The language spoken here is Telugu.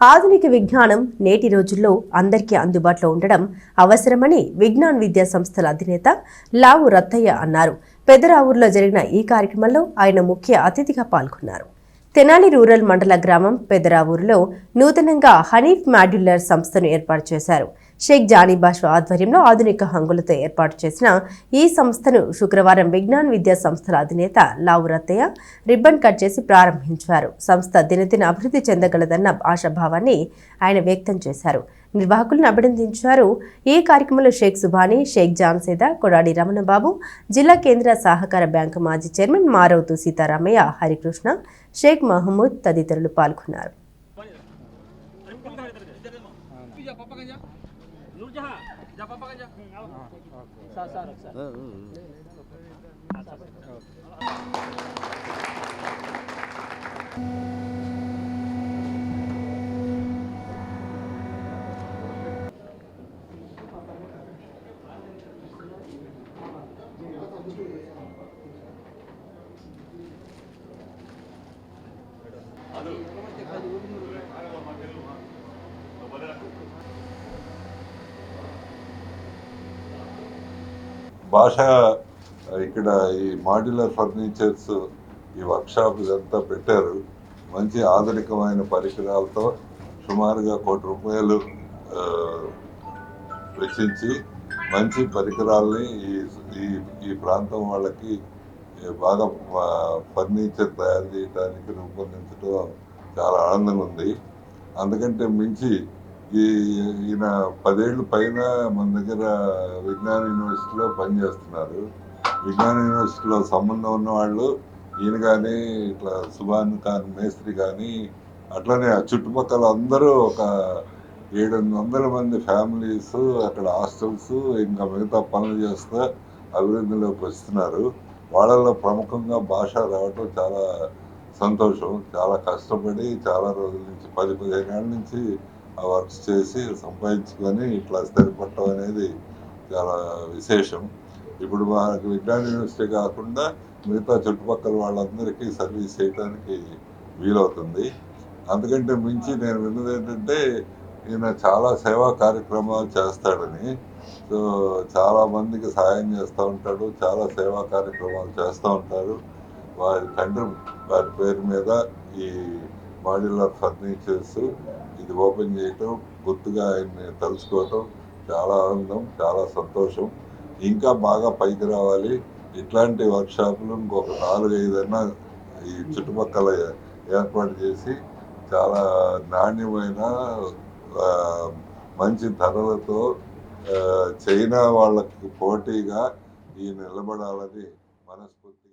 ఆధునిక విజ్ఞానం నేటి రోజుల్లో అందరికీ అందుబాటులో ఉండడం అవసరమని విజ్ఞాన్ విద్యా సంస్థల అధినేత లావు రత్తయ్య అన్నారు. పెదరావూరులో జరిగిన ఈ కార్యక్రమంలో ఆయన ముఖ్య అతిథిగా పాల్గొన్నారు. తెనాలి రూరల్ మండల గ్రామం పెదరావూరులో నూతనంగా హనీఫ్ మాడ్యులర్ సంస్థను ఏర్పాటు చేశారు. షేక్ జానీబాషు ఆధ్వర్యంలో ఆధునిక హంగులతో ఏర్పాటు చేసిన ఈ సంస్థను శుక్రవారం విజ్ఞాన్ విద్యా సంస్థల అధినేత లావు రత్తయ్య రిబ్బన్ కట్ చేసి ప్రారంభించారు. సంస్థ దినదిన అభివృద్ధి చెందగలదన్న ఆశాభావాన్ని ఆయన వ్యక్తం చేశారు. నిర్వాహకులను అభినందించారు. ఈ కార్యక్రమంలో షేక్ సుబానీ, షేక్ జాన్సేద, కొడాడి రమణబాబు, జిల్లా కేంద్ర సహకార బ్యాంకు మాజీ చైర్మన్ మారౌతు సీతారామయ్య, హరికృష్ణ, షేక్ మహమూద్ తదితరులు పాల్గొన్నారు. భాష ఇక్కడ ఈ మాడ్యులర్ ఫర్నిచర్స్ ఈ వర్క్షాప్ ఇదంతా పెట్టారు. మంచి ఆధునికమైన పరికరాలతో సుమారుగా ₹1 కోటి వెచ్చించి మంచి పరికరాల్ని ఈ ప్రాంతం వాళ్ళకి బాగా ఫర్నిచర్ తయారు చేయడానికి రూపొందించడం చాలా ఆనందంగా ఉంది. అందుకంటే మించి ఈయన 10 ఏళ్ళు పైన మన దగ్గర విజ్ఞాన్ యూనివర్సిటీలో పనిచేస్తున్నారు. విజ్ఞాన్ యూనివర్సిటీలో సంబంధం ఉన్న వాళ్ళు ఈయన కానీ ఇట్లా సుబాన్ ఖాన్ మేస్త్రి కానీ అట్లనే ఆ చుట్టుపక్కల అందరూ ఒక 700 మంది ఫ్యామిలీస్ అక్కడ హాస్టల్స్ ఇంకా మిగతా పనులు చేస్తూ అభివృద్ధిలోకి వస్తున్నారు. వాళ్ళల్లో ప్రముఖంగా భాష రావటం చాలా సంతోషం. చాలా కష్టపడి చాలా రోజుల నుంచి 10-15 ఏళ్ళ నుంచి ఆ వర్క్స్ చేసి సంపాదించుకొని ఇట్లా స్థిరపడటం అనేది చాలా విశేషం. ఇప్పుడు మనకు విజ్ఞాన్ యూనివర్సిటీ కాకుండా మిగతా చుట్టుపక్కల వాళ్ళందరికీ సర్వీస్ చేయడానికి వీలవుతుంది. అందుకంటే మించి నేను విన్నది ఏంటంటే ఈయన చాలా సేవా కార్యక్రమాలు చేస్తాడని. సో చాలామందికి సహాయం చేస్తూ ఉంటాడు, చాలా సేవా కార్యక్రమాలు చేస్తూ ఉంటారు. వారి తండ్రి వారి పేరు మీద ఈ మాడ్యులర్ ఫర్నిచర్స్ ఇది ఓపెన్ చేయటం, గుర్తుగా ఆయన్ని తలుచుకోవటం చాలా ఆనందం, చాలా సంతోషం. ఇంకా బాగా పైకి రావాలి. ఇట్లాంటి వర్క్షాపులు ఇంకొక 4-5 ఈ చుట్టుపక్కల ఏర్పాటు చేసి చాలా నాణ్యమైన మంచి ధరలతో చైనా వాళ్ళకి పోటీగా ఈ నిలబడాలని మనస్ఫూర్తి